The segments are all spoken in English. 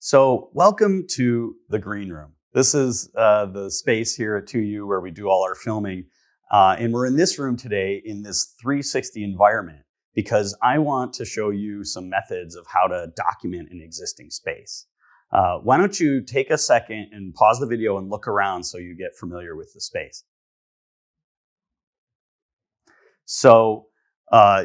So, welcome to the green room. This is the space here at 2U where we do all our filming. And we're in this room today in this 360 environment because I want to show you some methods of how to document an existing space. Why don't you take a second and pause the video and look around so you get familiar with the space. So,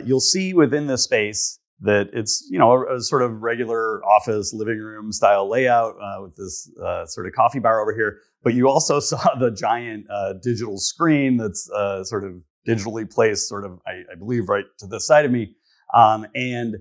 you'll see within this space that it's a sort of regular office living room style layout with this sort of coffee bar over here. But you also saw the giant digital screen that's sort of digitally placed, sort of I believe right to the side of me, and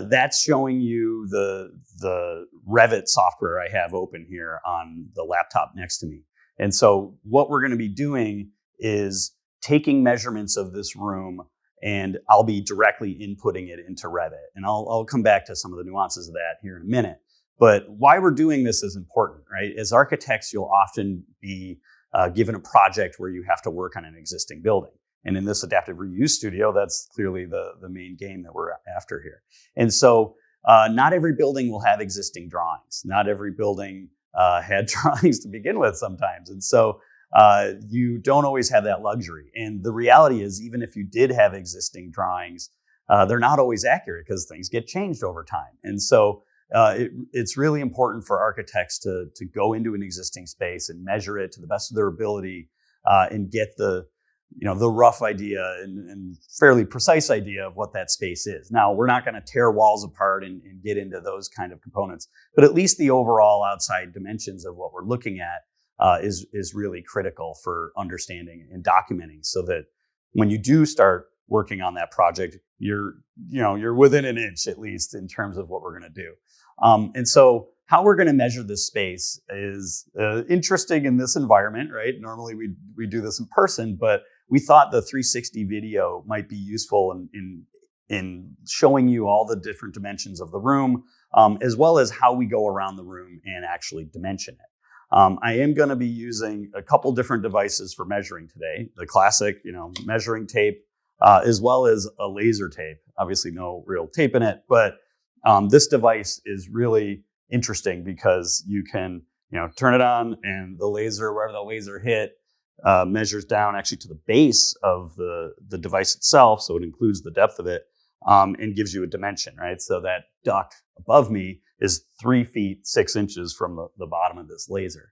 that's showing you the Revit software I have open here on the laptop next to me. And so what we're going to be doing is taking measurements of this room, and I'll be directly inputting it into Revit. And I'll come back to some of the nuances of that here in a minute. But why we're doing this is important, right? As architects, you'll often be given a project where you have to work on an existing building. And in this adaptive reuse studio, that's clearly the main game that we're after here. And so not every building will have existing drawings. Not every building had drawings to begin with sometimes. And so you don't always have that luxury. And the reality is, even if you did have existing drawings, they're not always accurate because things get changed over time. And so it's really important for architects to go into an existing space and measure it to the best of their ability and get the rough idea and fairly precise idea of what that space is. Now, we're not going to tear walls apart and get into those kind of components, but at least the overall outside dimensions of what we're looking at is really critical for understanding and documenting, so that when you do start working on that project, you're within an inch at least in terms of what we're going to do. And so how we're going to measure this space is interesting in this environment, right? Normally we do this in person, but we thought the 360 video might be useful in showing you all the different dimensions of the room, as well as how we go around the room and actually dimension it. I am going to be using a couple different devices for measuring today. The classic, measuring tape, as well as a laser tape. Obviously no real tape in it, but this device is really interesting because you can, turn it on and the laser, wherever the laser hit, measures down actually to the base of the device itself. So it includes the depth of it, and gives you a dimension, right? So that duct above me is 3 feet 6 inches from the bottom of this laser.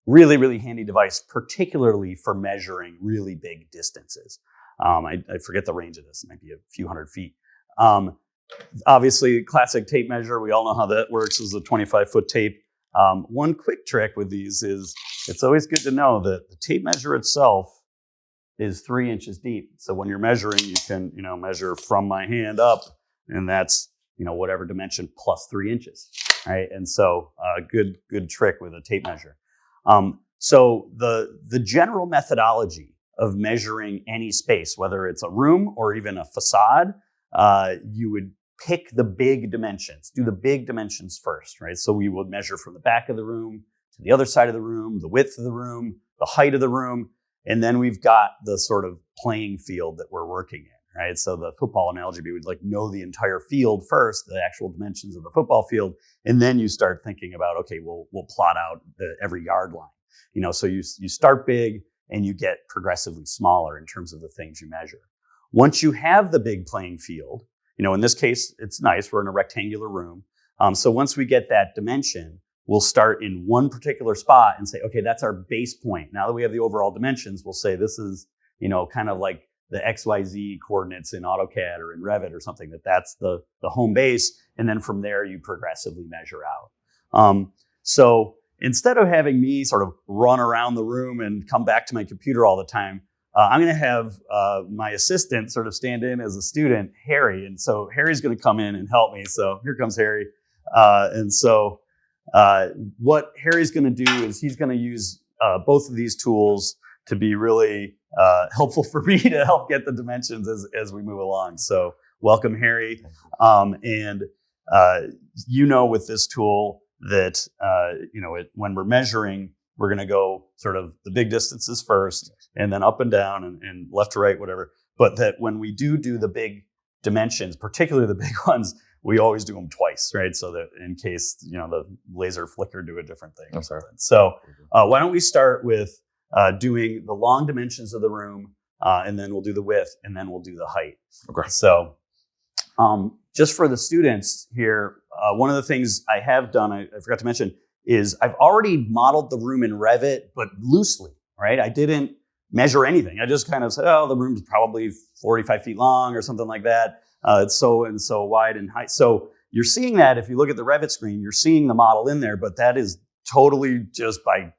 Really, really handy device, particularly for measuring really big distances. I forget the range of this. It might be a few hundred feet. Obviously, classic tape measure. We all know how that works. Is a 25-foot tape. One quick trick with these is it's always good to know that the tape measure itself is 3 inches deep. So when you're measuring, you can measure from my hand up, and that's whatever dimension plus 3 inches, right? And so good trick with a tape measure. So the general methodology of measuring any space, whether it's a room or even a facade, you would pick the big dimensions, do the big dimensions first, right? So we would measure from the back of the room to the other side of the room, the width of the room, the height of the room, and then we've got the sort of playing field that we're working in, right? So the football analogy, we would know the entire field first, the actual dimensions of the football field, and then you start thinking about, okay, we'll plot out every yard line. So you start big and you get progressively smaller in terms of the things you measure. Once you have the big playing field, in this case, it's nice, we're in a rectangular room. So once we get that dimension, we'll start in one particular spot and say, okay, that's our base point. Now that we have the overall dimensions, we'll say this is, kind of like the XYZ coordinates in AutoCAD or in Revit or something, that's the home base. And then from there, you progressively measure out. So instead of having me sort of run around the room and come back to my computer all the time, I'm going to have my assistant sort of stand in as a student, Harry. And so Harry's going to come in and help me. So here comes Harry. And so what Harry's going to do is he's going to use both of these tools to be really helpful for me to help get the dimensions as we move along. So welcome, Harry. And with this tool that, when we're measuring, we're going to go sort of the big distances first, and then up and down and left to right, whatever. But that when we do the big dimensions, particularly the big ones, we always do them twice, right? So that in case, the laser flicker do a different thing. I'm sorry. So why don't we start with doing the long dimensions of the room, and then we'll do the width, and then we'll do the height. Okay. So just for the students here, one of the things I have done, I forgot to mention, is I've already modeled the room in Revit, but loosely, right? I didn't measure anything. I just kind of said, the room's probably 45 feet long or something like that. It's so and so wide and height. So you're seeing that if you look at the Revit screen, you're seeing the model in there, but that is totally just by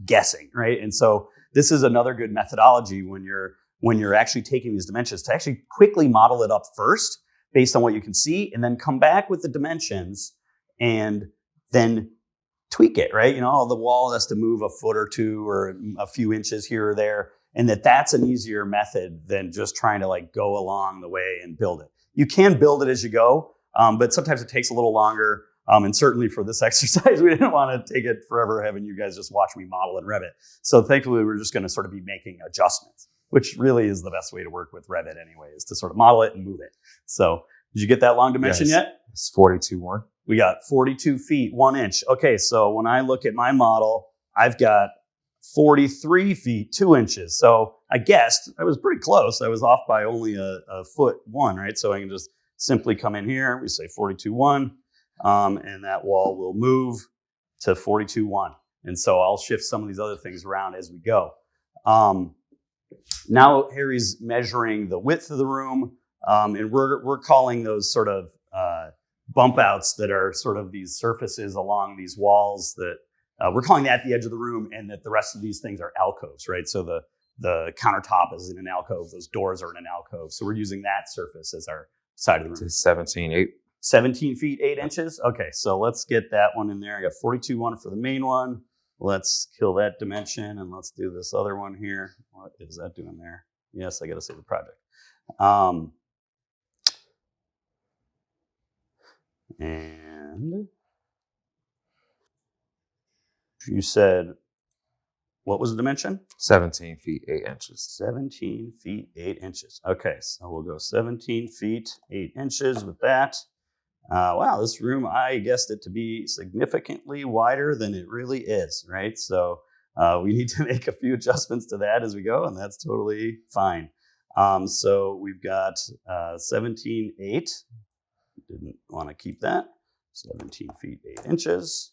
guessing, right? And so this is another good methodology when you're actually taking these dimensions to actually quickly model it up first based on what you can see, and then come back with the dimensions and then tweak it, right? The wall has to move a foot or two or a few inches here or there, and that's an easier method than just trying to go along the way and build it. You can build it as you go, but sometimes it takes a little longer. And certainly for this exercise, we didn't want to take it forever having you guys just watch me model in Revit. So thankfully, we're just going to sort of be making adjustments, which really is the best way to work with Revit anyway, is to sort of model it and move it. So did you get that long dimension yet? It's 42.1. We got 42 feet, 1 inch. Okay, so when I look at my model, I've got 43 feet, 2 inches. So I guessed I was pretty close. I was off by only a foot 1, right? So I can just simply come in here. We say 42.1, and that wall will move to 42.1. And so I'll shift some of these other things around as we go. Now Harry's measuring the width of the room, and we're calling those sort of bump outs that are sort of these surfaces along these walls that we're calling that the edge of the room, and that the rest of these things are alcoves, right? So the countertop is in an alcove, those doors are in an alcove. So we're using that surface as our side of the room. 17.8. 17 feet, 8 inches. Okay, so let's get that one in there. I got 42.1 for the main one. Let's kill that dimension, and let's do this other one here. What is that doing there? Yes, I got to save the project. And you said, what was the dimension? 17 feet, 8 inches. 17 feet, 8 inches. Okay, so we'll go 17 feet, 8 inches with that. Wow, this room, I guessed it to be significantly wider than it really is, right? So we need to make a few adjustments to that as we go, and that's totally fine. So we've got 17.8. Didn't want to keep that. 17 feet, 8 inches.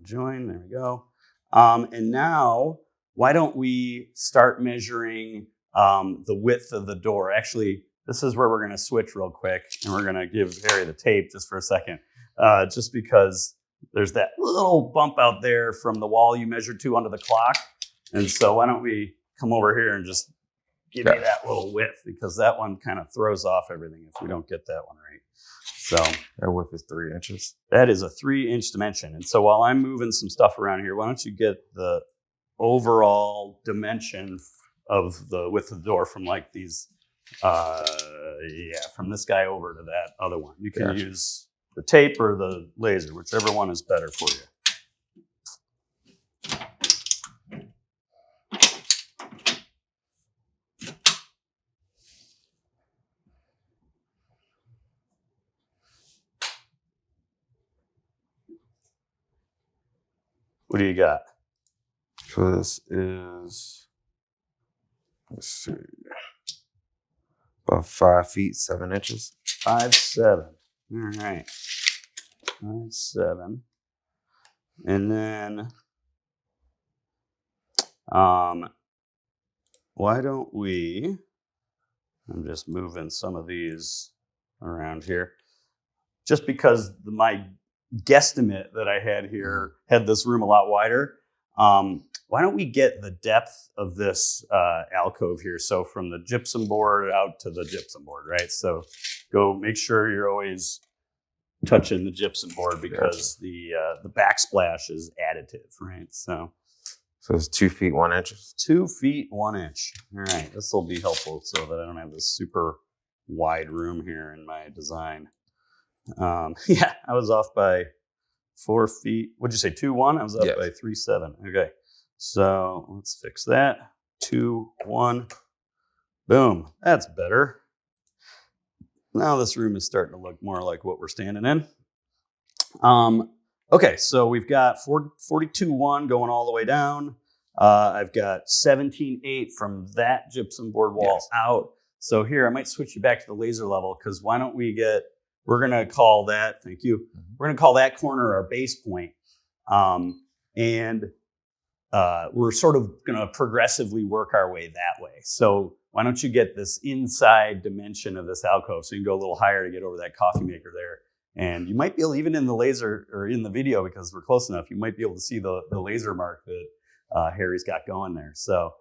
Join, there we go. And now, why don't we start measuring the width of the door? Actually, this is where we're going to switch real quick, and we're going to give Harry the tape just for a second, just because there's that little bump out there from the wall you measured to under the clock. And so why don't we come over here and just give me that little width, because that one kind of throws off everything if we don't get that one right. So that width is 3 inches. That is a 3-inch dimension. And so while I'm moving some stuff around here, why don't you get the overall dimension of the width of the door from these, from this guy over to that other one. You can use the tape or the laser, whichever one is better for you. What do you got? So this is, let's see, about 5 feet, 7 inches. 5'7". All right. 5'7". And then, why don't we, I'm just moving some of these around here, just because my guesstimate that I had here had this room a lot wider. Why don't we get the depth of this alcove here? So from the gypsum board out to the gypsum board, right? So go make sure you're always touching the gypsum board, because the backsplash is additive, right? So it's 2 feet, 1 inch. 2 feet, 1 inch. All right, this will be helpful so that I don't have this super wide room here in my design. Yeah, I was off by 4 feet. What'd you say, 2.1? I was up by 3.7. Okay, so let's fix that. 2.1. Boom, that's better. Now this room is starting to look more like what we're standing in. Okay, so we've got 42.1 going all the way down. I've got 17.8 from that gypsum board wall out. So here, I might switch you back to the laser level, because why don't we we're going to call that, thank you, we're going to call that corner our base point. And we're sort of going to progressively work our way that way. So why don't you get this inside dimension of this alcove, so you can go a little higher to get over that coffee maker there. And you might be able, even in the laser or in the video, because we're close enough, you might be able to see the laser mark that Harry's got going there. So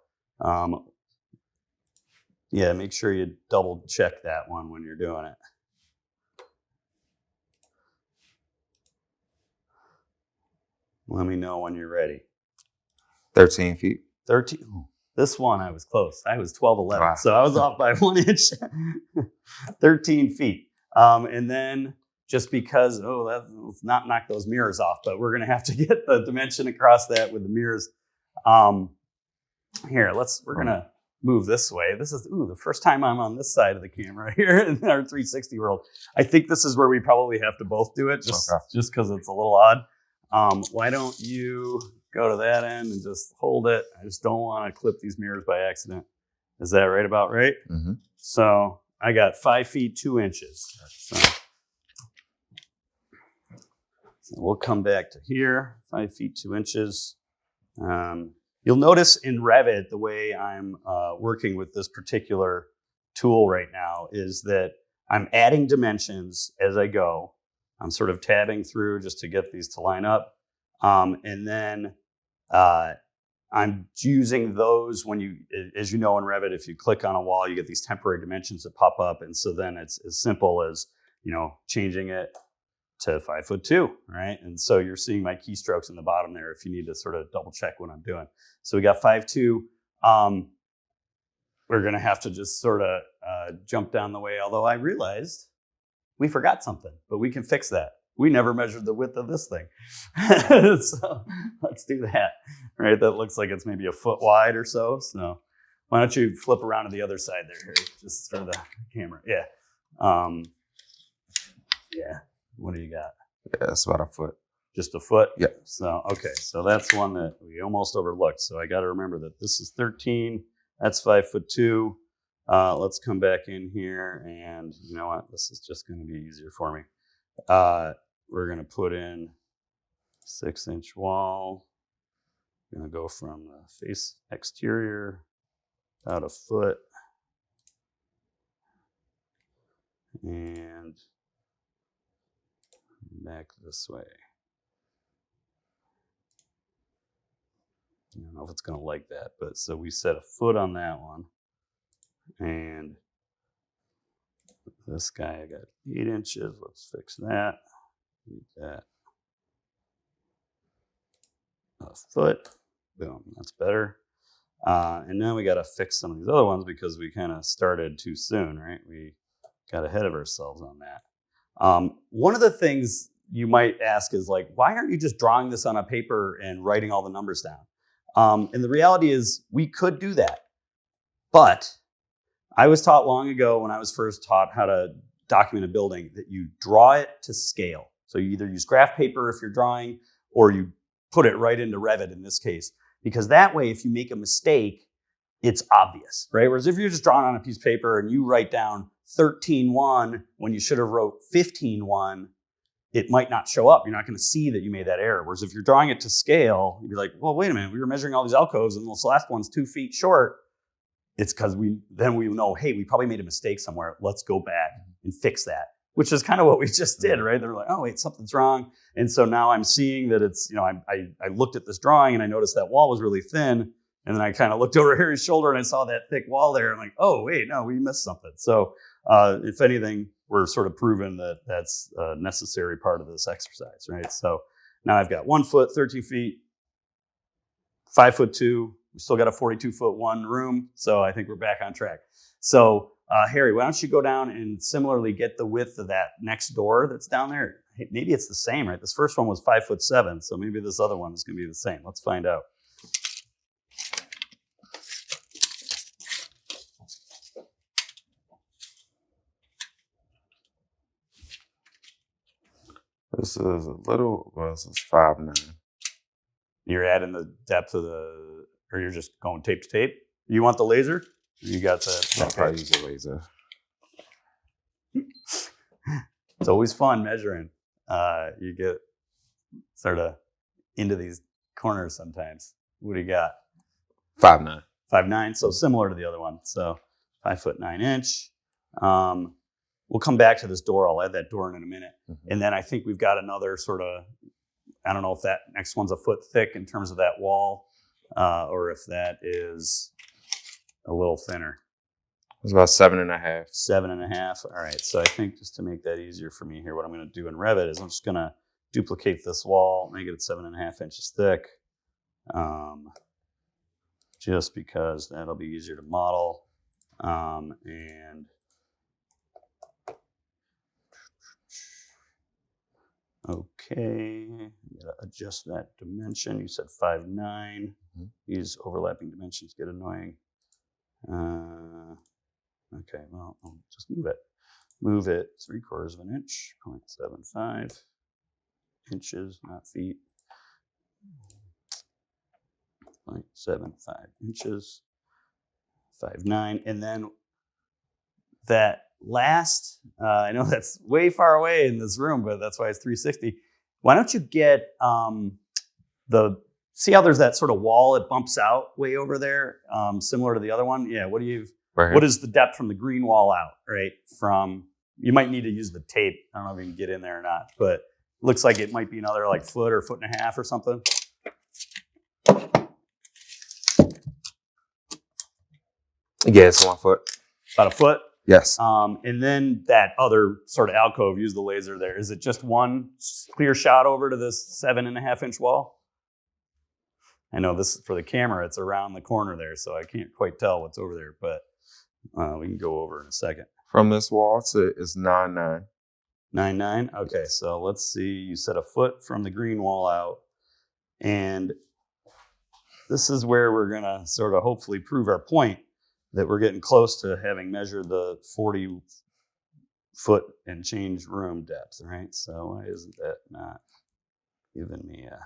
yeah, make sure you double check that one when you're doing it. Let me know when you're ready. 13 feet. 13. Oh, this one I was close. I was 12.11. Wow. So I was off by 1 inch. 13 feet. And then just because, let's not knock those mirrors off, but we're going to have to get the dimension across that with the mirrors. Here, we're going to move this way. This is the first time I'm on this side of the camera here in our 360 world. I think this is where we probably have to both do it, just because it's a little odd. Why don't you go to that end and just hold it? I just don't want to clip these mirrors by accident. Is that right? About right? Mm-hmm. So I got 5 feet 2 inches. So we'll come back to here, 5 feet 2 inches. You'll notice in Revit, the way I'm working with this particular tool right now is that I'm adding dimensions as I go. I'm sort of tabbing through just to get these to line up. And then I'm using those when as you know, in Revit, if you click on a wall, you get these temporary dimensions that pop up. And so then it's as simple as, changing it to 5'2", right? And so you're seeing my keystrokes in the bottom there if you need to sort of double check what I'm doing. So we got 5'2". We're going to have to just sort of jump down the way, although I realized we forgot something, but we can fix that. We never measured the width of this thing. So let's do that, right? That looks like it's maybe a foot wide or so. So why don't you flip around to the other side there, Harry? Just for the camera. Yeah. Yeah. What do you got? Yeah, it's about a foot. Just a foot? Yeah. So, okay. So that's one that we almost overlooked. So I got to remember that this is 13. That's 5'2". Let's come back in here, and you know what? This is just going to be easier for me. We're going to put in 6-inch wall. Going to go from the face exterior about a foot, and back this way. I don't know if it's going to like that, but so we set a foot on that one. And this guy, I got 8 inches. Let's fix that. Need that. A foot. Boom. That's better. And now we got to fix some of these other ones because we kind of started too soon, right? We got ahead of ourselves on that. One of the things you might ask is like, why aren't you just drawing this on a paper and writing all the numbers down? And the reality is we could do that. But I was taught long ago when I was first taught how to document a building that you draw it to scale. So you either use graph paper if you're drawing, or you put it right into Revit in this case. Because that way, if you make a mistake, it's obvious, right? Whereas if you're just drawing on a piece of paper and you write down 13.1 when you should have wrote 15.1, it might not show up. You're not going to see that you made that error. Whereas if you're drawing it to scale, you'd be like, well, wait a minute, we were measuring all these alcoves and this last one's 2 feet short. It's because we know, hey, we probably made a mistake somewhere. Let's go back and fix that, which is kind of what we just did, right? They're like, oh, wait, something's wrong. And so now I'm seeing that it's, I looked at this drawing and I noticed that wall was really thin. And then I kind of looked over Harry's shoulder and I saw that thick wall there. I'm like, oh, wait, no, we missed something. So if anything, we're sort of proven that that's a necessary part of this exercise, right? So now I've got 1 foot, 13 feet, 5'2". We still got a 42'1" room. So I think we're back on track. So Harry, why don't you go down and similarly get the width of that next door that's down there? Hey, maybe it's the same, right? This first one was 5'7", so maybe this other one is going to be the same. Let's find out. This is a little, well, this is 5'9". You're adding the depth of the, or you're just going tape to tape? You want the laser? You got the... I'll probably use a laser. It's always fun measuring. You get sort of into these corners sometimes. What do you got? 5'9". 5'9", so similar to the other one. So 5'9". We'll come back to this door. I'll add that door in a minute. Mm-hmm. And then I think we've got another sort of, I don't know if that next one's a foot thick in terms of that wall, or if that is a little thinner. It's about 7.5. 7.5. All right. So I think just to make that easier for me here, what I'm going to do in Revit is I'm just going to duplicate this wall, make it 7.5 inches thick, just because that'll be easier to model. And okay, gotta adjust that dimension. You said 5'9". Mm-hmm. These overlapping dimensions get annoying. Okay, well, I'll just move it. Move it 3/4 of an inch, 0.75 inches, not feet. 0.75 inches, 5'9". And then that last, I know that's way far away in this room, but that's why it's 360. Why don't you get see how there's that sort of wall that bumps out way over there, similar to the other one? Yeah, what is the depth from the green wall out, right? You might need to use the tape. I don't know if you can get in there or not, but looks like it might be another like foot or 1.5 feet or something. Yeah, it's 1 foot. About a foot? Yes. And then that other sort of alcove, use the laser there. Is it just one clear shot over to this 7.5 inch wall? I know this for the camera, it's around the corner there, so I can't quite tell what's over there, but we can go over in a second. From this wall, it's 9'9". 9'9"? Okay, so let's see. You said a foot from the green wall out. And this is where we're going to sort of hopefully prove our point that we're getting close to having measured the 40 foot and change room depth, right? So why isn't that not giving me a...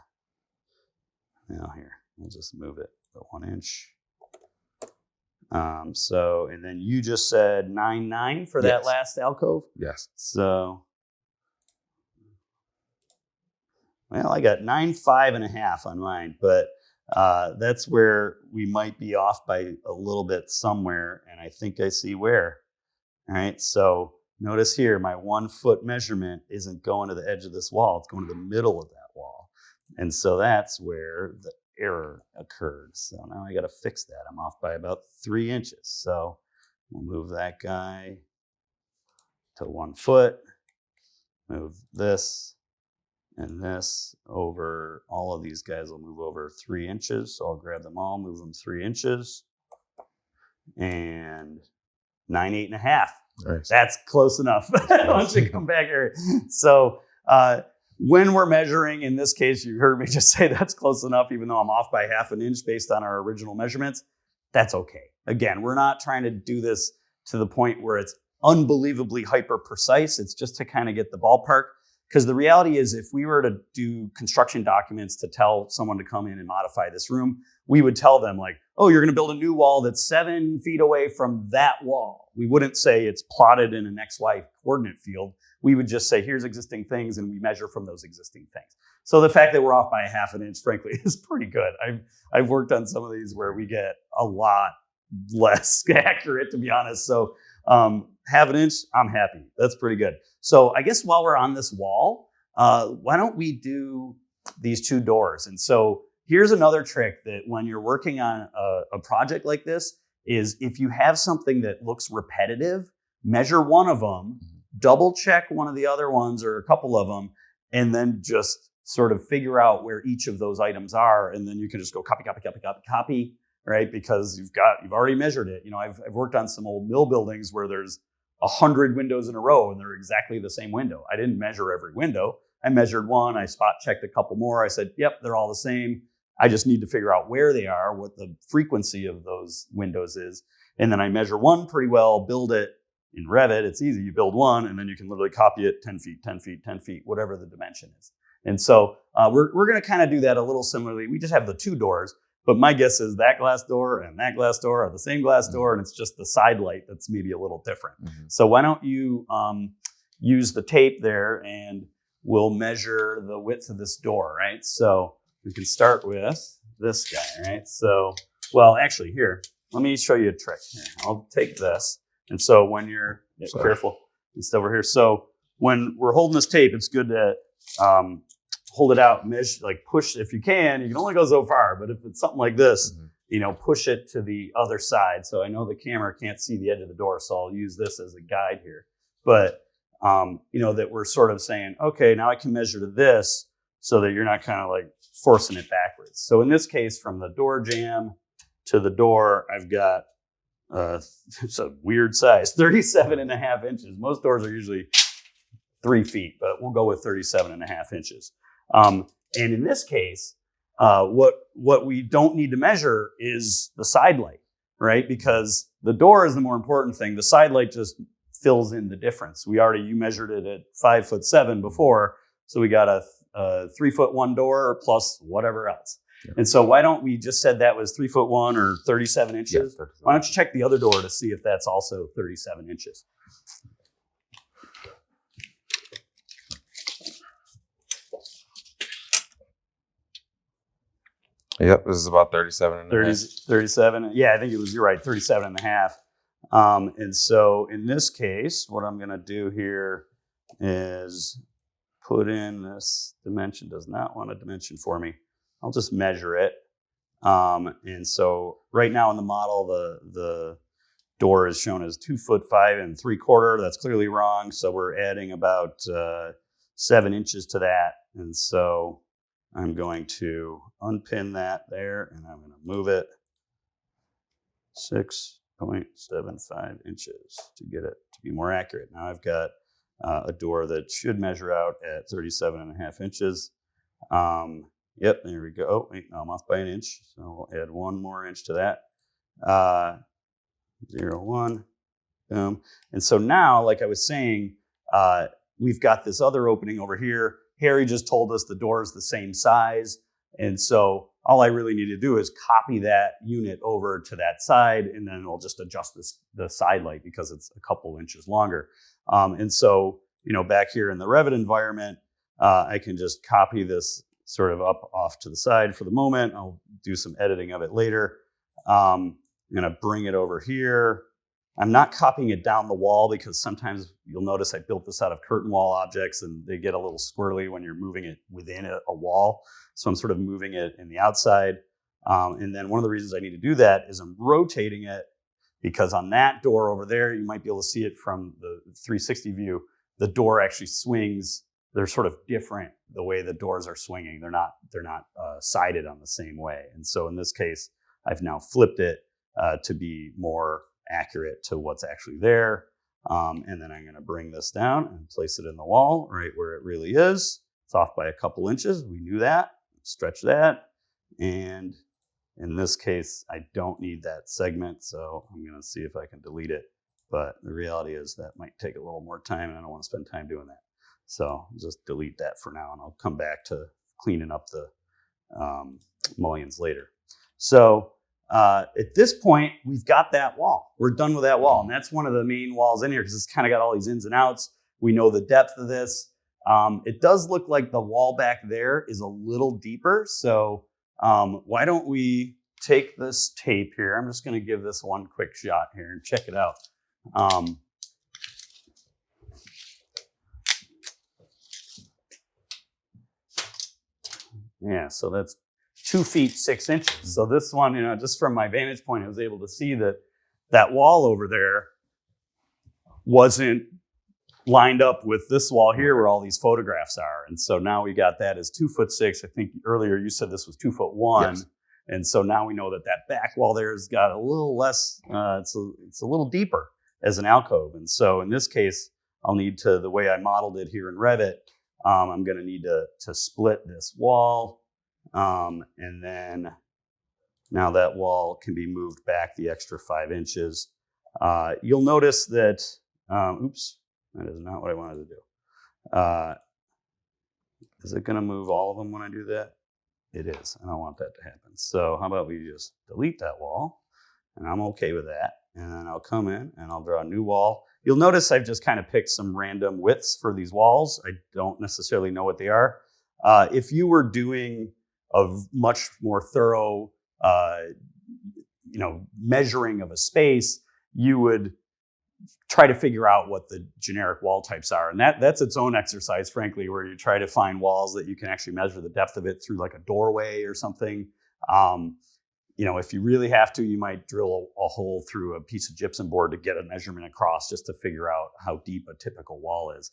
Now here, we'll just move it to 1 inch. And then you just said 9'9" for that last alcove? Yes. So, well, I got 9'5.5" on mine, but that's where we might be off by a little bit somewhere, and I think I see where. All right, so notice here, my 1 foot measurement isn't going to the edge of this wall, it's going to the middle of that wall. And so that's where the error occurred. So now I got to fix that. I'm off by about 3 inches. So we'll move that guy to 1 foot, move this and this over. All of these guys will move over 3 inches. So I'll grab them all, move them 3 inches, and 9'8.5". Nice. That's close enough. Why don't you come back here? So when we're measuring, in this case, you heard me just say that's close enough, even though I'm off by 1/2 inch based on our original measurements. That's okay. Again, we're not trying to do this to the point where it's unbelievably hyper precise. It's just to kind of get the ballpark. Because the reality is, if we were to do construction documents to tell someone to come in and modify this room, we would tell them like, oh, you're going to build a new wall that's 7 feet away from that wall. We wouldn't say it's plotted in an XY coordinate field. We would just say, here's existing things, and we measure from those existing things. So the fact that we're off by 1/2 inch, frankly, is pretty good. I've worked on some of these where we get a lot less accurate, to be honest. So 1/2 inch, I'm happy. That's pretty good. So I guess while we're on this wall, why don't we do these 2 doors? And so here's another trick that when you're working on a project like this is if you have something that looks repetitive, measure one of them, double check one of the other ones or a couple of them, and then just sort of figure out where each of those items are. And then you can just go copy, right? Because you've already measured it. You know, I've worked on some old mill buildings where there's 100 windows in a row and they're exactly the same window. I didn't measure every window. I measured one, I spot checked a couple more. I said, yep, they're all the same. I just need to figure out where they are, what the frequency of those windows is. And then I measure one pretty well, build it, in Revit, it's easy. You build one, and then you can literally copy it 10 feet, 10 feet, 10 feet, whatever the dimension is. And so we're going to kind of do that a little similarly. We just have the two doors, but my guess is that glass door and that glass door are the same glass door, and it's just the side light that's maybe a little different. So why don't you use the tape there, and we'll measure the width of this door, right? So we can start with this guy, right? So, well, actually, here, let me show you a trick. Here, I'll take this. And so when you're careful, it's over here. So when we're holding this tape, it's good to hold it out, measure, like push if you can. You can only go so far, but if it's something like this, push it to the other side. So I know the camera can't see the edge of the door, so I'll use this as a guide here. But that we're sort of saying, okay, now I can measure to this, so that you're not kind of like forcing it backwards. So in this case, from the door jamb to the door, I've got it's a weird size, 37.5 inches. Most doors are usually 3 feet, but we'll go with 37.5 inches. And in this case, what we don't need to measure is the side light, right? Because the door is the more important thing. The side light just fills in the difference. You measured it at 5'7" before, so we got a 3'1" door plus whatever else. Yeah. And so why don't we just said that was 3'1" or 37 inches? Yeah, why don't you check the other door to see if that's also 37 inches? Yep, this is about 37 and a half. 37. Yeah, I think you're right, 37 and a half. And so in this case, what I'm going to do here is put in this dimension. Does not want a dimension for me. I'll just measure it. And so right now in the model, the door is shown as 2'5" 3/4". That's clearly wrong. So we're adding about 7 inches to that. And so I'm going to unpin that there, and I'm going to move it 6.75 inches to get it to be more accurate. Now I've got a door that should measure out at 37.5 inches. Yep, there we go. Oh, wait, no, I'm off by an inch. So we'll add 1 more inch to that. 0.1, boom. And so now, like I was saying, we've got this other opening over here. Harry just told us the door is the same size. And so all I really need to do is copy that unit over to that side, and then we'll just adjust the side light because it's a couple inches longer. And so, back here in the Revit environment, I can just copy this sort of up off to the side for the moment. I'll do some editing of it later. I'm going to bring it over here. I'm not copying it down the wall because sometimes you'll notice I built this out of curtain wall objects and they get a little squirrely when you're moving it within a wall. So I'm sort of moving it in the outside. And then one of the reasons I need to do that is I'm rotating it because on that door over there, you might be able to see it from the 360 view. The door actually swings. They're sort of different the way the doors are swinging. They're not sided on the same way. And so in this case, I've now flipped it to be more accurate to what's actually there. And then I'm going to bring this down and place it in the wall right where it really is. It's off by a couple inches. We knew that. Stretch that. And in this case, I don't need that segment. So I'm going to see if I can delete it. But the reality is that might take a little more time, and I don't want to spend time doing that. So I'll just delete that for now, and I'll come back to cleaning up the mullions later. So at this point, we've got that wall. We're done with that wall. And that's one of the main walls in here because it's kind of got all these ins and outs. We know the depth of this. It does look like the wall back there is a little deeper. So why don't we take this tape here? I'm just going to give this one quick shot here and check it out. Yeah, so that's 2 feet 6 inches. So this one, just from my vantage point, I was able to see that that wall over there wasn't lined up with this wall here where all these photographs are. And so now we got that as 2'6". I think earlier you said this was 2'1". Yes. And so now we know that that back wall there has got a little less, it's a little deeper as an alcove. And so in this case, I'll need to, the way I modeled it here in Revit, I'm going to need to split this wall. And then now that wall can be moved back the extra 5 inches. You'll notice that Oops, that is not what I wanted to do. Is it going to move all of them when I do that? It is. I don't want that to happen. So how about we just delete that wall? And I'm okay with that. And then I'll come in and I'll draw a new wall. You'll notice I've just kind of picked some random widths for these walls. I don't necessarily know what they are. If you were doing a much more thorough, measuring of a space, you would try to figure out what the generic wall types are. And that's its own exercise, frankly, where you try to find walls that you can actually measure the depth of it through like a doorway or something. If you really have to, you might drill a hole through a piece of gypsum board to get a measurement across just to figure out how deep a typical wall is.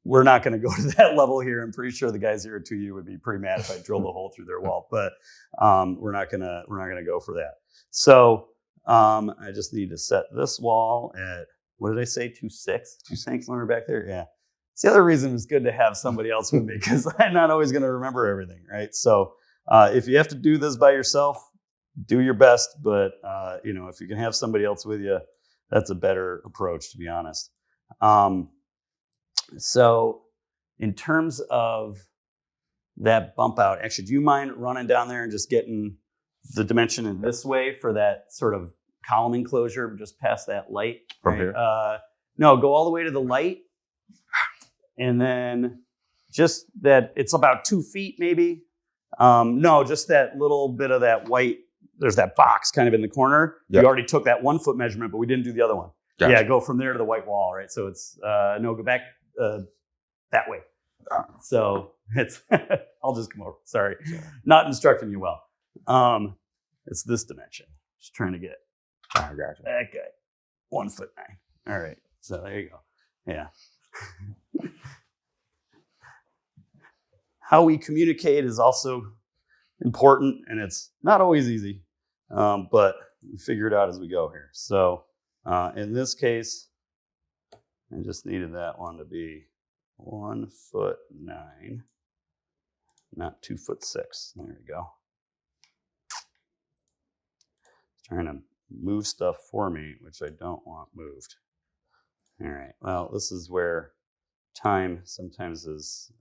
We're not going to go to that level here. I'm pretty sure the guys here at 2U would be pretty mad if I drilled a hole through their wall, but we're not gonna go for that. So I just need to set this wall at, what did I say, 2.6? 2.6 when we're back there? Yeah. It's the other reason it's good to have somebody else with me, because I'm not always going to remember everything, right? So if you have to do this by yourself, do your best. But, if you can have somebody else with you, that's a better approach, to be honest. So in terms of that bump out, actually, do you mind running down there and just getting the dimension in this way for that sort of column enclosure just past that light? From here? No, go all the way to the light. And then just that, it's about 2 feet maybe. No, just that little bit of that white, there's that box kind of in the corner. Yep. You already took that 1 foot measurement, but we didn't do the other one. Gotcha. Yeah, go from there to the white wall, right? So it's, go back that way. So it's, I'll just come over. Sorry. Not instructing you well. It's this dimension. Just trying to get that guy. 1'9". All right. So there you go. Yeah. How we communicate is also important, and it's not always easy, but we figure it out as we go here. So in this case, I just needed that one to be 1'9", not 2'6". There we go. It's trying to move stuff for me, which I don't want moved. All right. Well, this is where time sometimes is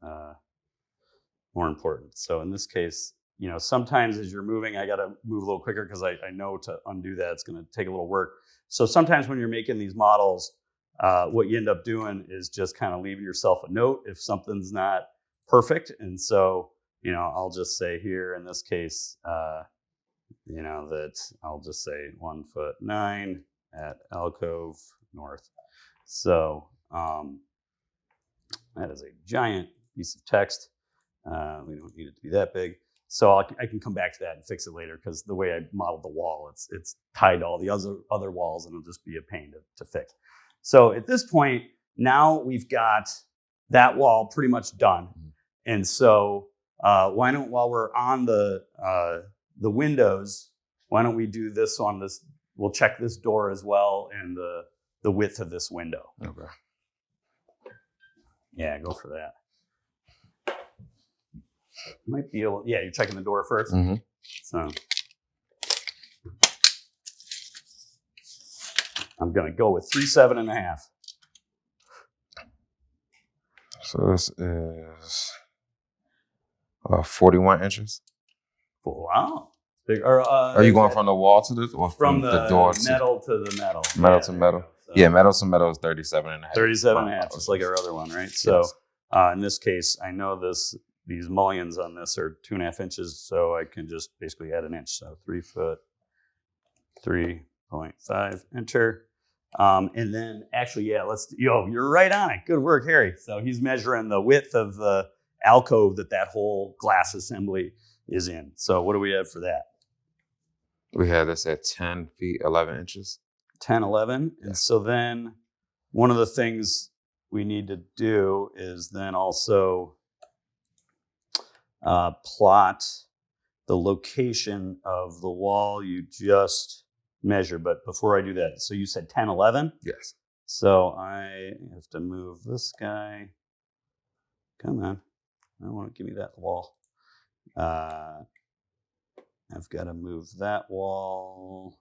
more important. So in this case, sometimes as you're moving, I got to move a little quicker because I know to undo that, it's going to take a little work. So sometimes when you're making these models, what you end up doing is just kind of leaving yourself a note if something's not perfect. And so, I'll just say here in this case, that I'll just say 1'9" at alcove north. So that is a giant piece of text. We don't need it to be that big. So I can come back to that and fix it later, because the way I modeled the wall, it's tied to all the other walls, and it'll just be a pain to fix. So at this point, now we've got that wall pretty much done. And so while we're on the windows, why don't we do this on this? We'll check this door as well and the width of this window. Okay. Yeah, go for that. Might be able. Yeah, you're checking the door first. Mm-hmm. So I'm gonna go with 3'7.5". So this is 41 inches. Wow. Big, Are you going from the wall to this, or from the door metal to the metal? Metal to metal. So Yeah, metal to metal is 37.5. 37.5, just like our other one, right? So in this case, I know these mullions on this are 2.5 inches, so I can just basically add an inch. So 3 foot, 3.5, enter. And then actually, you're right on it. Good work, Harry. So he's measuring the width of the alcove that whole glass assembly is in. So what do we have for that? We have this at 10 feet, 11 inches. 10, 11. Yeah. And so then one of the things we need to do is then also plot the location of the wall you just measured. But before I do that, so you said 10, 11? Yes. So I have to move this guy. Come on. I don't want to give me that wall. I've got to move that wall.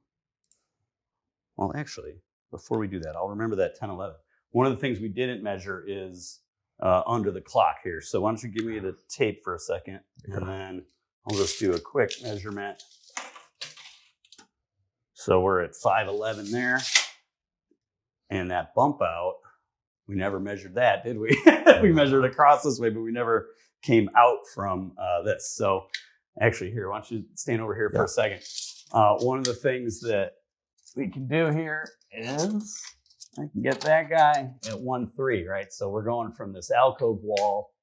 Well, actually, before we do that, I'll remember that 10, 11. one of the things we didn't measure is under the clock here. So why don't you give me the tape for a second, and then I'll just do a quick measurement. So we're at 511 there. And that bump out, we never measured that, did we? We measured across this way, but we never came out from this. So actually here, why don't you stand over here for a second. One of the things that we can do here is I can get that guy at 1.3, right? So we're going from this alcove wall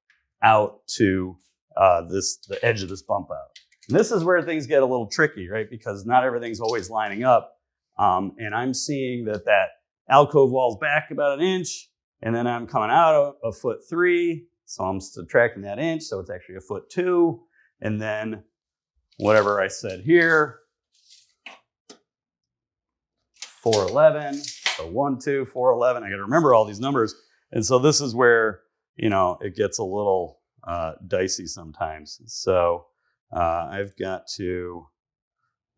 out to the edge of this bump out. And this is where things get a little tricky, right? Because not everything's always lining up. And I'm seeing that alcove wall's back about an inch, and then I'm coming out a 1.3, so I'm subtracting that inch, so it's actually a 1.2, and then whatever I said here, 411, so 1.2, 411. I got to remember all these numbers, and so this is where it gets a little dicey sometimes. So I've got to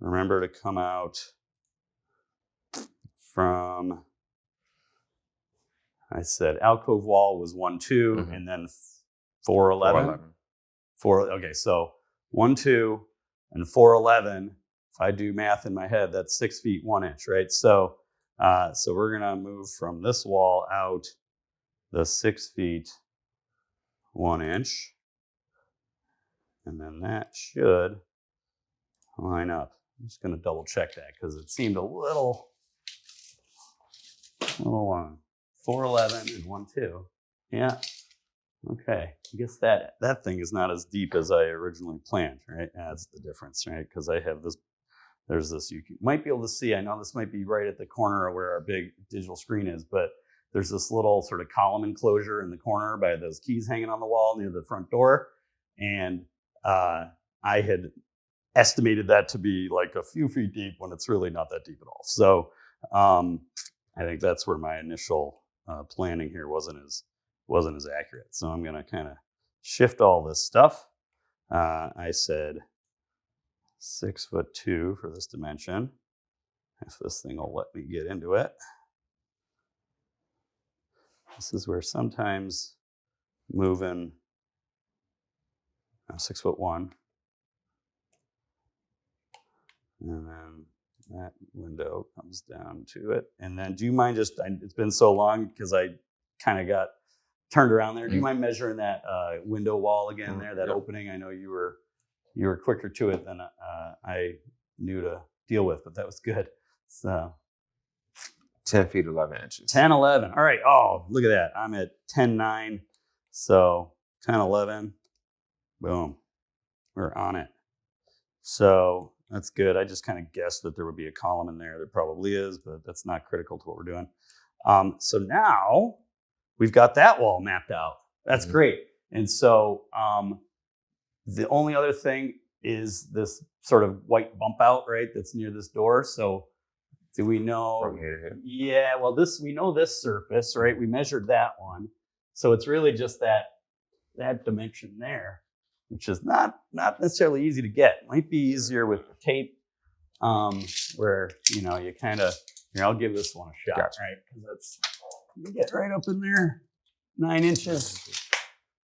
remember to come out from. I said alcove wall was 1.2, and then 411. Okay, so 1.2 and 411. If I do math in my head, that's 6 feet 1 inch, right? So we're gonna move from this wall out the 6 feet 1 inch, and then that should line up. I'm just gonna double check that because it seemed a little long. 411 and 1.2. Yeah. Okay. I guess that thing is not as deep as I originally planned, right? That's the difference, right? Because I have this. There's this. You might be able to see. I know this might be right at the corner of where our big digital screen is, but there's this little sort of column enclosure in the corner by those keys hanging on the wall near the front door, and I had estimated that to be like a few feet deep when it's really not that deep at all. So I think that's where my initial planning here wasn't as accurate. So I'm going to kind of shift all this stuff. I said 6'2" for this dimension. If this thing will let me get into it. This is where sometimes moving 6'1", and then that window comes down to it. And then do you mind it's been so long because I kind of got turned around there. Do you mind measuring that window wall again there, that opening? I know you were quicker to it than I knew to deal with, but that was good. So 10 feet 11 inches. 10-11. All right. Oh, look at that. I'm at 10-9. So 10-11. Boom. We're on it. So that's good. I just kind of guessed that there would be a column in there. There probably is, but that's not critical to what we're doing. So now we've got that wall mapped out. That's great. And so the only other thing is this sort of white bump out, right, that's near this door. So do we know? From here to here. Yeah, well, we know this surface, right? We measured that one. So it's really just that dimension there, which is not necessarily easy to get. Might be easier with the tape, where you kind of. Here, I'll give this one a shot, right? Because you get right up in there, 9 inches.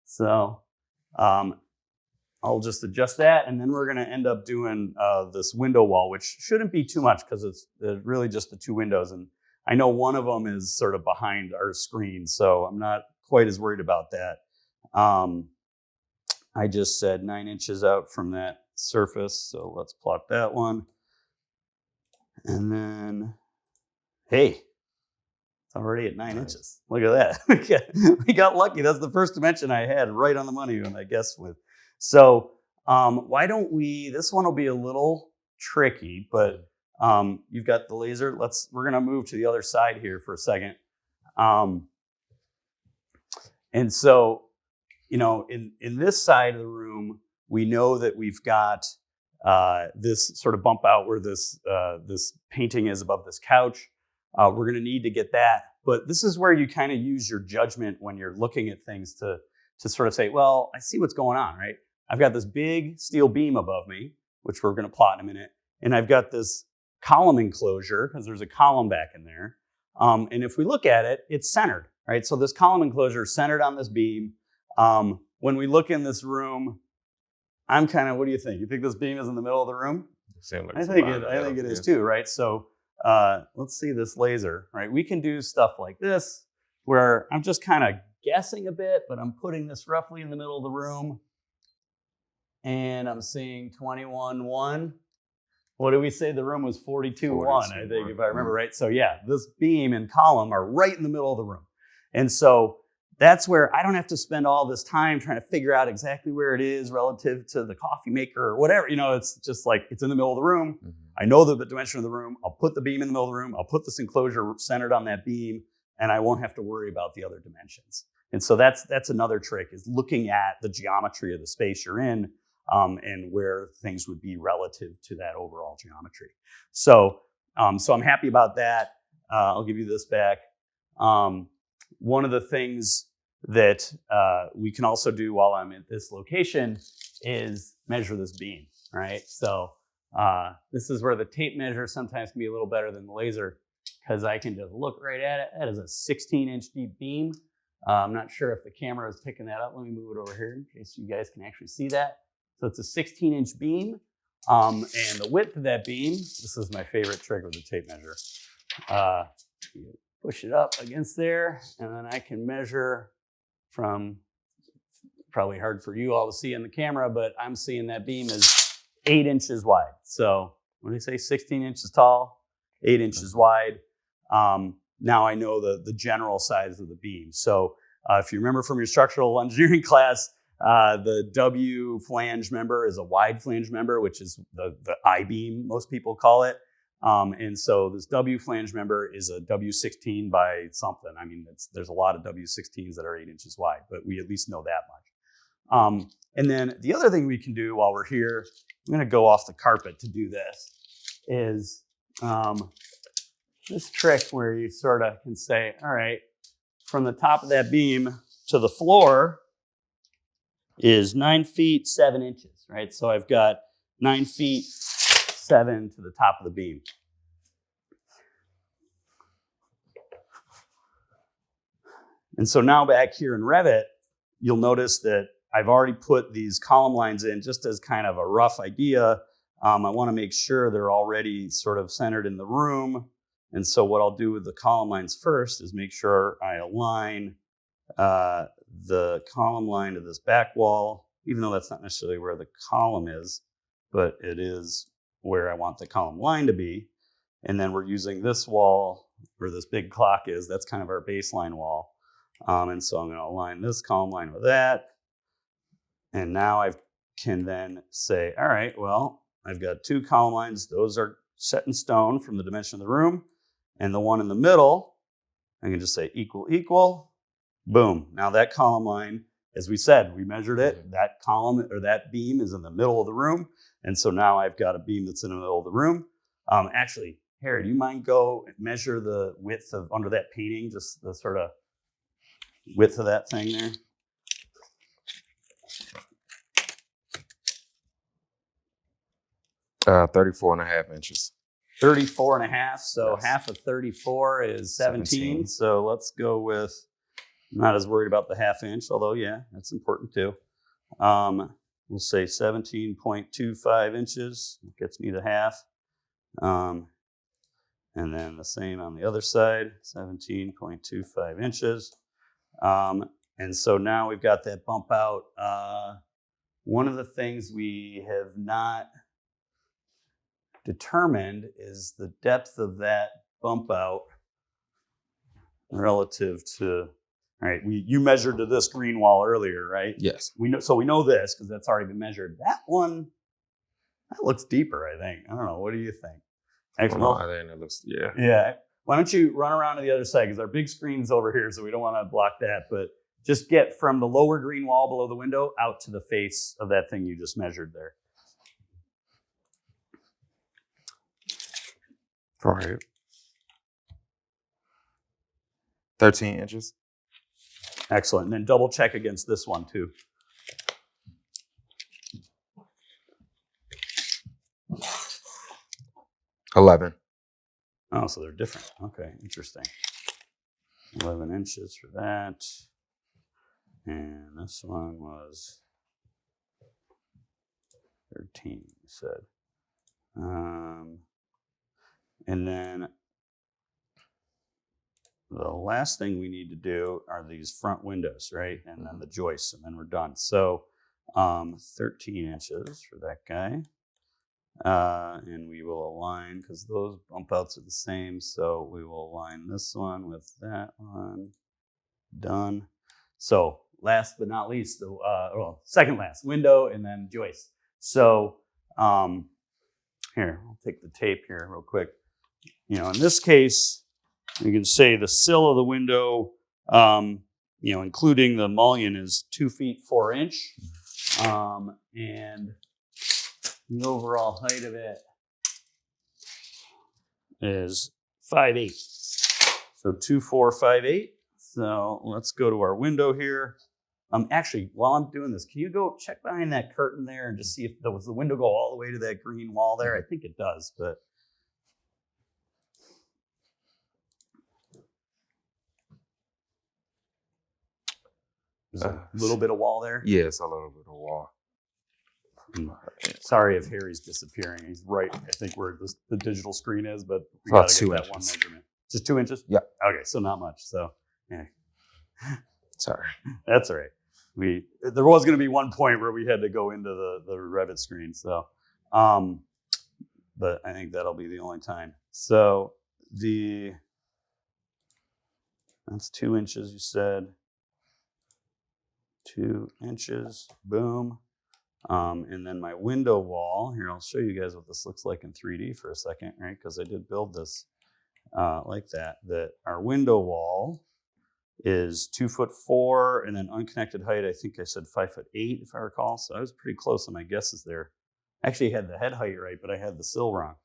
So I'll just adjust that, and then we're going to end up doing this window wall, which shouldn't be too much because it's really just the two windows. And I know one of them is sort of behind our screen, so I'm not quite as worried about that. I just said 9 inches out from that surface, so let's plot that one. And then, hey, it's already at 9 inches. Look at that. We got lucky. That's the first dimension I had right on the money when I guessed with. So why don't this one will be a little tricky, but you've got the laser. We're going to move to the other side here for a second. And so, in this side of the room, we know that we've got this sort of bump out where this painting is above this couch. We're going to need to get that. But this is where you kind of use your judgment when you're looking at things to sort of say, well, I see what's going on, right? I've got this big steel beam above me, which we're going to plot in a minute. And I've got this column enclosure because there's a column back in there. And if we look at it, it's centered. right? So this column enclosure is centered on this beam. When we look in this room, I'm kind of, what do you think? You think this beam is in the middle of the room? Like I think it is too, right? So let's see this laser, right? We can do stuff like this where I'm just kind of guessing a bit, but I'm putting this roughly in the middle of the room. And I'm seeing 21.1. What did we say? The room was 42.1, I think, if I remember right. So yeah, this beam and column are right in the middle of the room. And so that's where I don't have to spend all this time trying to figure out exactly where it is relative to the coffee maker or whatever. It's just like it's in the middle of the room. Mm-hmm. I know the dimension of the room. I'll put the beam in the middle of the room. I'll put this enclosure centered on that beam, and I won't have to worry about the other dimensions. And so that's another trick, is looking at the geometry of the space you're in and where things would be relative to that overall geometry. So I'm happy about that. I'll give you this back. One of the things that we can also do while I'm at this location is measure this beam, right? So this is where the tape measure sometimes can be a little better than the laser, because I can just look right at it. That is a 16-inch deep beam. I'm not sure if the camera is picking that up. Let me move it over here in case you guys can actually see that. So it's a 16-inch beam, and the width of that beam, this is my favorite trick with the tape measure. Push it up against there, and then I can measure from, probably hard for you all to see in the camera, but I'm seeing that beam is 8 inches wide. So what do you say, 16 inches tall, 8 inches wide. Now I know the general size of the beam. So if you remember from your structural engineering class, the W flange member is a wide flange member, which is the I-beam, most people call it. And so this W flange member is a W16 by something. I mean, there's a lot of W16s that are 8 inches wide, but we at least know that much. And then the other thing we can do while we're here, I'm going to go off the carpet to do this, is this trick where you sort of can say, all right, from the top of that beam to the floor is 9 feet 7 inches, right? So I've got 9 feet 7 to the top of the beam. And so now back here in Revit, you'll notice that I've already put these column lines in just as kind of a rough idea. I want to make sure they're already sort of centered in the room. And so what I'll do with the column lines first is make sure I align the column line to this back wall, even though that's not necessarily where the column is, but it is where I want the column line to be. And then we're using this wall where this big clock is. That's kind of our baseline wall. And so I'm going to align this column line with that. And now I can then say, all right, well, I've got 2 column lines. Those are set in stone from the dimension of the room. And the one in the middle, I can just say equal, equal. Boom. Now that column line, as we said, we measured it. That column or that beam is in the middle of the room. And so now I've got a beam that's in the middle of the room. Actually, Harry, do you mind go measure the width of under that painting, just the sort of width of that thing there? Uh, 34.5 inches. 34.5. So yes. Half of 34 is 17. So let's go with, I'm not as worried about the half inch, although yeah, that's important too. We'll say 17.25 inches. It gets me the half. And then the same on the other side, 17.25 inches. And so now we've got that bump out. One of the things we have not determined is the depth of that bump out relative to, all right, you measured to this green wall earlier, right? Yes. We know this because that's already been measured. That one, that looks deeper, I think. I don't know. What do you think? Actually, I think it looks, yeah. Yeah. Why don't you run around to the other side, because our big screen's over here, so we don't want to block that. But just get from the lower green wall below the window out to the face of that thing you just measured there. All right. 13 inches. Excellent. And then double check against this one too. $11. Oh, so they're different. Okay, interesting. 11 inches for that. And this one was 13, you said. And then the last thing we need to do are these front windows, right? And then the joists, and then we're done. So 13 inches for that guy. And we will align, because those bump outs are the same. So we will align this one with that one. Done. So last but not least, second last, window and then joist. So here, I'll take the tape here real quick. In this case, you can say the sill of the window, including the mullion, is 2 feet 4 inch. And the overall height of it is 5'8". So 2, 4, 5'8". So let's go to our window here. Actually, while I'm doing this, can you go check behind that curtain there and just see if does the window go all the way to that green wall there? I think it does, but there's a little bit of wall there. Yeah, it's a little bit of wall. Sorry if Harry's disappearing. He's right, I think, where the digital screen is, but we got to get that one measurement. Just 2 inches? Yeah. Okay, so not much. So, yeah. Sorry. That's all right. There was going to be one point where we had to go into the Revit screen. So, but I think that'll be the only time. So that's 2 inches, you said. 2 inches, boom. And then my window wall, here, I'll show you guys what this looks like in 3D for a second, right? Because I did build this like that our window wall is 2'4", and then unconnected height, I think I said 5'8", if I recall. So I was pretty close on my guesses there. I actually had the head height right, but I had the sill wrong.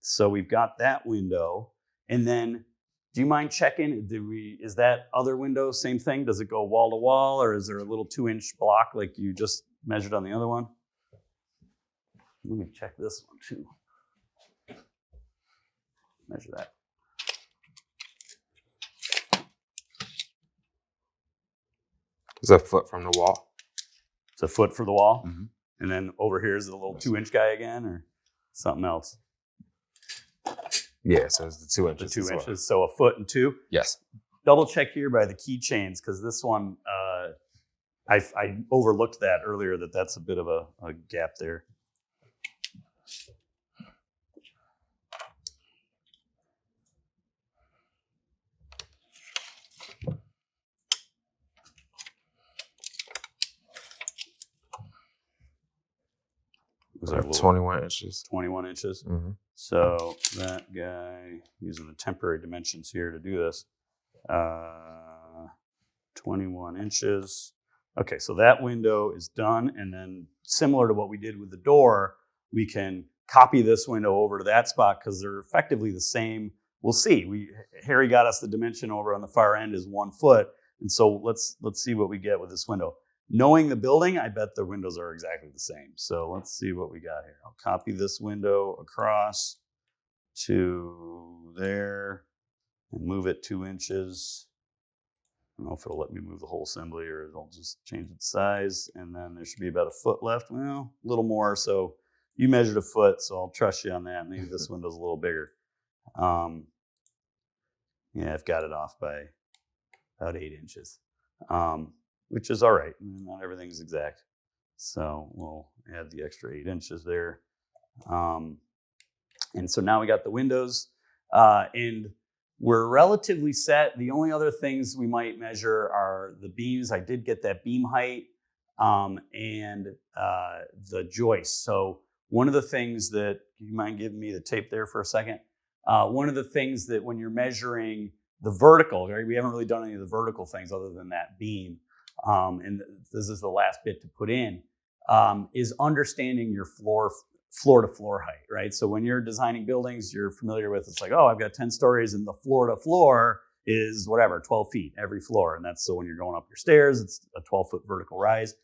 So we've got that window. And then, do you mind checking? Is that other window same thing? Does it go wall to wall, or is there a little 2-inch block like you just measured on the other one? Let me check this one too. Measure that. It's a foot from the wall. It's a foot for the wall. Mm-hmm. And then over here is the little 2-inch guy again, or something else? Yeah, so it's the 2 inches. The 2 inches, so a foot and 2? Yes. Double check here by the keychains, because this one, I overlooked that earlier, that's a bit of a gap there. Was our 21 inches. 21 inches. Mm-hmm. So that guy, using the temporary dimensions here to do this, 21 inches. Okay, so that window is done. And then similar to what we did with the door, we can copy this window over to that spot because they're effectively the same. We'll see. Harry got us the dimension over on the far end is 1 foot. And so let's see what we get with this window. Knowing the building, I bet the windows are exactly the same. So let's see what we got here. I'll copy this window across to there and move it 2 inches. I don't know if it'll let me move the whole assembly or it'll just change its size. And then there should be about a foot left. Well, a little more. So you measured a foot, so I'll trust you on that. Maybe this window's a little bigger. Yeah, I've got it off by about 8 inches. Which is all right. Not everything's exact. So we'll add the extra 8 inches there. And so now we got the windows and we're relatively set. The only other things we might measure are the beams. I did get that beam height and the joist. So one of the things that, do you mind giving me the tape there for a second? One of the things that when you're measuring the vertical, right, we haven't really done any of the vertical things other than that beam. And this is the last bit to put in, is understanding your floor to floor height, right? So when you're designing buildings, you're familiar with, it's like, oh, I've got 10 stories and the floor to floor is whatever, 12 feet every floor. And that's so when you're going up your stairs, it's a 12-foot vertical rise.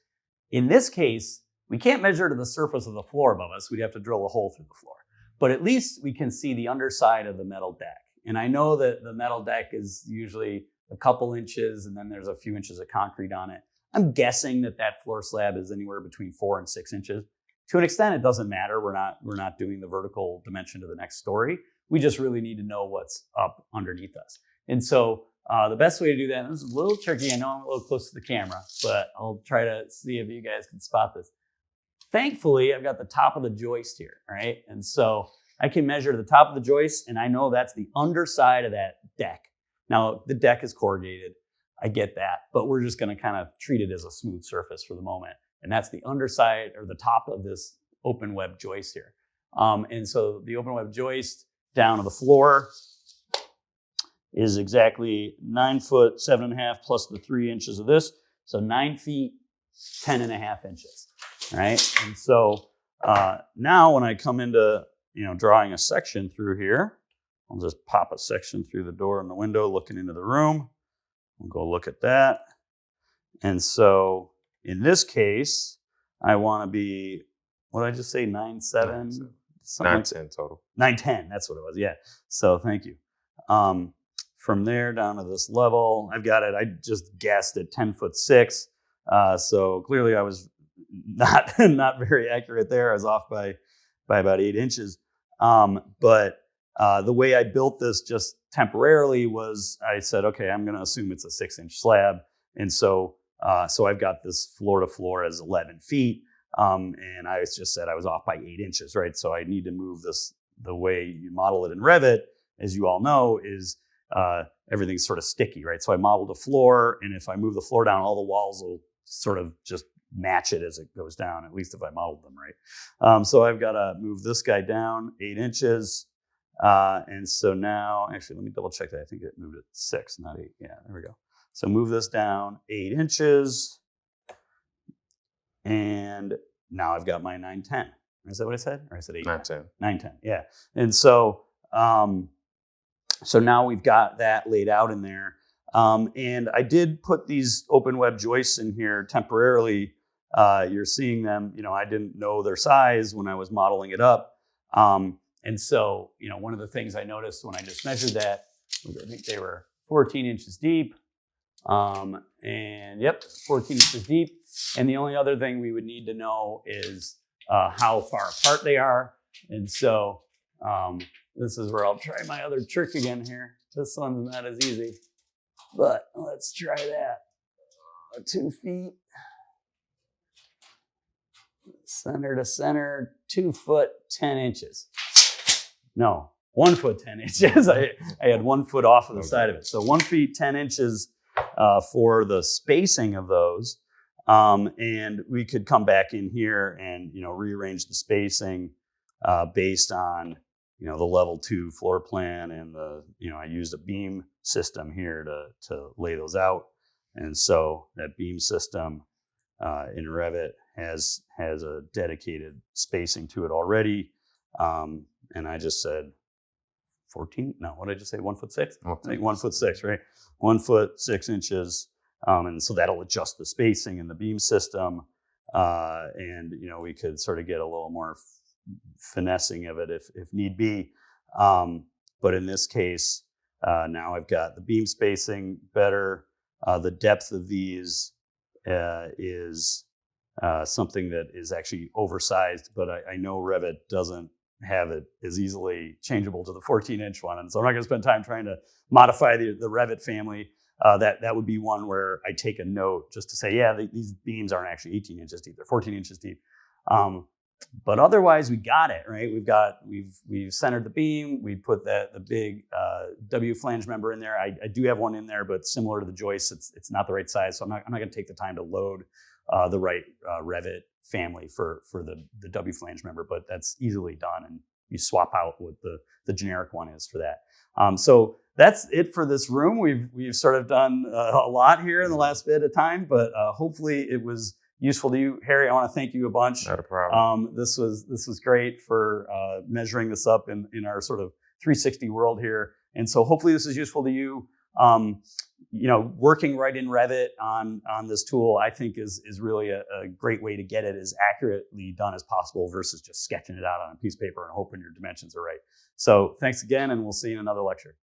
In this case, we can't measure to the surface of the floor above us. We'd have to drill a hole through the floor. But at least we can see the underside of the metal deck. And I know that the metal deck is usually a couple inches, and then there's a few inches of concrete on it. I'm guessing that floor slab is anywhere between 4 and 6 inches. To an extent, it doesn't matter. We're not doing the vertical dimension to the next story. We just really need to know what's up underneath us. And so the best way to do that, and this is a little tricky. I know I'm a little close to the camera, but I'll try to see if you guys can spot this. Thankfully, I've got the top of the joist here, right? And so I can measure the top of the joist, and I know that's the underside of that deck. Now, the deck is corrugated. I get that, but we're just going to kind of treat it as a smooth surface for the moment. And that's the underside or the top of this open web joist here. And so the open web joist down to the floor is exactly 9 foot, 7.5 plus the 3 inches of this. So 9 feet, 10.5 inches. Right, and so now when I come into drawing a section through here, I'll just pop a section through the door and the window, looking into the room. We'll go look at that. And so in this case, I want to be, what did I just say, 9.7? 9.10 total. 9.10, that's what it was. Yeah. So thank you. From there down to this level, I've got it. I just guessed at 10'6". So clearly I was not very accurate there. I was off by about 8 inches. But the way I built this just temporarily was I said, okay, I'm going to assume it's a 6-inch slab. And so I've got this floor to floor as 11 feet. And I just said I was off by 8 inches, right? So I need to move this the way you model it in Revit, as you all know, is everything's sort of sticky, right? So I modeled a floor, and if I move the floor down, all the walls will sort of just match it as it goes down, at least if I modeled them right. So I've got to move this guy down 8 inches. And so now, actually, let me double check that. I think it moved it 6, not 8. Yeah, there we go. So move this down 8 inches. And now I've got my 9'10". Is that what I said? Or I said 8? 9'10". 9'10", yeah. And so, so now we've got that laid out in there. And I did put these open web joists in here temporarily. You're seeing them, I didn't know their size when I was modeling it up. And so, one of the things I noticed when I just measured that was I think they were 14 inches deep. And yep, 14 inches deep. And the only other thing we would need to know is how far apart they are. And so this is where I'll try my other trick again here. This one's not as easy, but let's try that. 2 feet. Center to center, 2 foot, 10 inches. No, 1 foot, 10 inches. I had 1 foot off of the side of it. So 1 feet, 10 inches for the spacing of those. And we could come back in here and, rearrange the spacing based on, the level 2 floor plan and I used a beam system here to lay those out. And so that beam system in Revit has a dedicated spacing to it already. And I just said 14. No, what did I just say? 1'6"? I think 1'6", right? 1 foot 6 inches. And so that'll adjust the spacing in the beam system. And, we could sort of get a little more finessing of it if need be. But in this case, now I've got the beam spacing better. The depth of these is something that is actually oversized, but I know Revit doesn't have it as easily changeable to the 14-inch one. And so I'm not going to spend time trying to modify the Revit family. That would be one where I take a note just to say, yeah, these beams aren't actually 18 inches deep; they're 14 inches deep. But otherwise, we got it right. We've centered the beam. We put the big W flange member in there. I do have one in there, but similar to the joist, it's not the right size. So I'm not going to take the time to load the right Revit family for the W flange member. But that's easily done, and you swap out what the generic one is for that. So that's it for this room. We've sort of done a lot here in the last bit of time, but hopefully it was useful to you. Harry, I want to thank you a bunch. Not a problem. This was great for measuring this up in our sort of 360 world here. And so hopefully this is useful to you. Working right in Revit on this tool, I think is really a great way to get it as accurately done as possible versus just sketching it out on a piece of paper and hoping your dimensions are right. So thanks again, and we'll see you in another lecture.